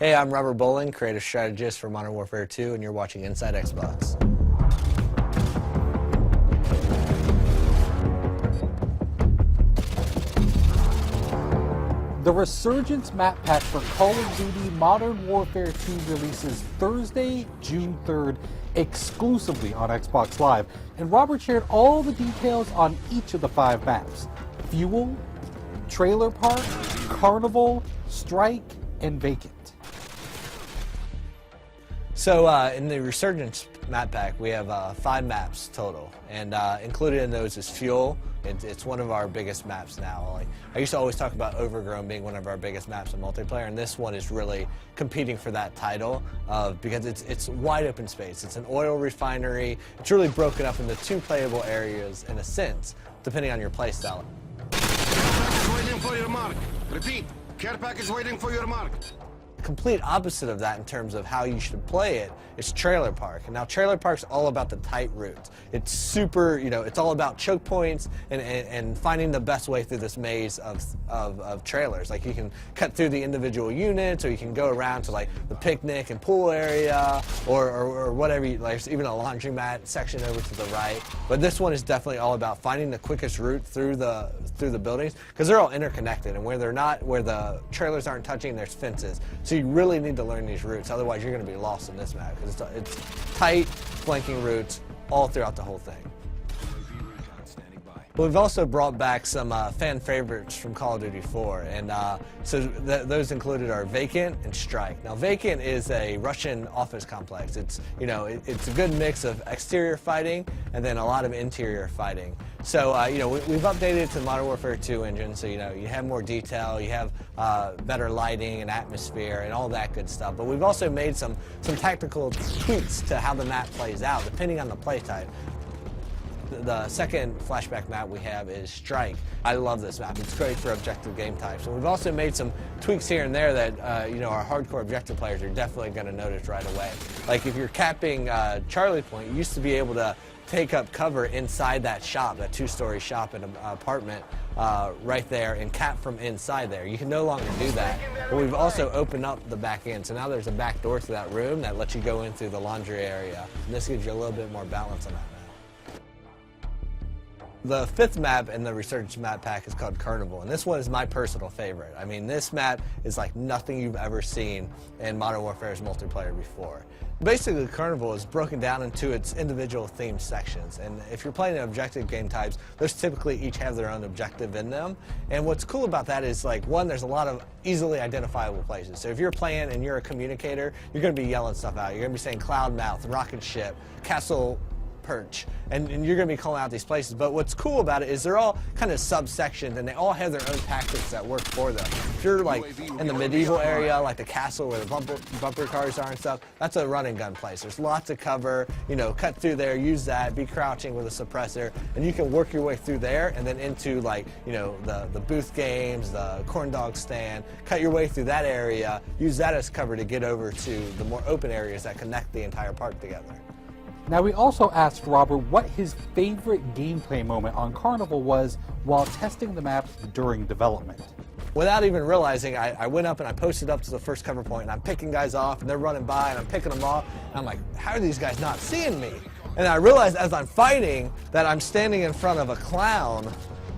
Hey, I'm Robert Bowling, creative strategist for Modern Warfare 2, and you're watching Inside Xbox. The Resurgence map pack for Call of Duty Modern Warfare 2 releases Thursday, June 3rd, exclusively on Xbox Live, and Robert shared all the details on each of the 5 maps: Fuel, Trailer Park, Carnival, Strike, and Vacant. So in the Resurgence map pack, we have 5 maps total, and included in those is Fuel. It's one of our biggest maps now. Like, I used to always talk about Overgrown being one of our biggest maps in multiplayer, and this one is really competing for that title because it's wide open space. It's an oil refinery. It's really broken up into 2 playable areas in a sense, depending on your playstyle. Waiting for your mark. Repeat. Care package waiting for your mark. Complete opposite of that in terms of how you should play it is Trailer Park. And now Trailer Park's all about the tight routes. It's super, it's all about choke points and finding the best way through this maze of trailers. Like, you can cut through the individual units, or you can go around to like the picnic and pool area, or whatever. Like, there's even a laundromat section over to the right. But this one is definitely all about finding the quickest route through the buildings, because they're all interconnected, and where the trailers aren't touching, there's fences. So you really need to learn these routes, otherwise you're going to be lost in this map, because it's tight, flanking routes all throughout the whole thing. But we've also brought back some fan favorites from Call of Duty 4, and so those included are Vacant and Strike. Now, Vacant is a Russian office complex. It's it's a good mix of exterior fighting and then a lot of interior fighting. So we've updated it to the Modern Warfare 2 engine, so you have more detail, you have better lighting and atmosphere and all that good stuff. But we've also made some tactical tweaks to how the map plays out depending on the play type. The second flashback map we have is Strike. I love this map. It's great for objective game types. And we've also made some tweaks here and there that our hardcore objective players are definitely going to notice right away. Like, if you're capping Charlie Point, you used to be able to take up cover inside that shop, that 2-story shop in an apartment right there, and cap from inside there. You can no longer do that. But we've also opened up the back end, so now there's a back door to that room that lets you go in through the laundry area. And this gives you a little bit more balance on that map. The 5th map in the Resurgence map pack is called Carnival, and this one is my personal favorite. I mean, this map is like nothing you've ever seen in Modern Warfare's multiplayer before. Basically, Carnival is broken down into its individual themed sections, and if you're playing objective game types, those typically each have their own objective in them. And what's cool about that is, like, one, there's a lot of easily identifiable places. So if you're playing and you're a communicator, you're going to be yelling stuff out. You're going to be saying Cloud Mouth, Rocket Ship, Castle Perch, and you're going to be calling out these places. But what's cool about it is they're all kind of subsections, and they all have their own tactics that work for them. If you're like in the medieval area, like the castle where the bumper cars are and stuff, that's a run and gun place. There's lots of cover, cut through there, use that, be crouching with a suppressor, and you can work your way through there and then into, like, the booth games, the corn dog stand, cut your way through that area, use that as cover to get over to the more open areas that connect the entire park together. Now, we also asked Robert what his favorite gameplay moment on Carnival was while testing the map during development. Without even realizing, I went up and I posted up to the first cover point, and I'm picking guys off, and they're running by, and I'm picking them off, and I'm like, how are these guys not seeing me? And I realized as I'm fighting that I'm standing in front of a clown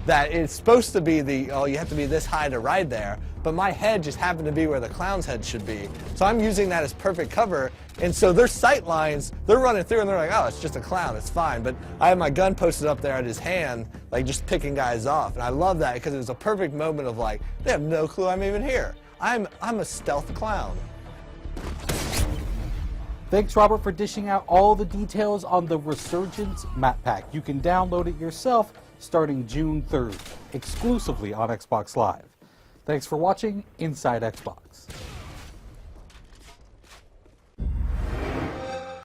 that it's supposed to be you have to be this high to ride there, but my head just happened to be where the clown's head should be. So I'm using that as perfect cover, and so their sight lines, they're running through and they're like, oh, it's just a clown, it's fine. But I have my gun posted up there at his hand, like just picking guys off. And I love that because it was a perfect moment of, like, they have no clue I'm even here. I'm a stealth clown. Thanks, Robert, for dishing out all the details on the Resurgence map pack. You can download it yourself starting June 3rd, exclusively on Xbox Live. Thanks for watching Inside Xbox.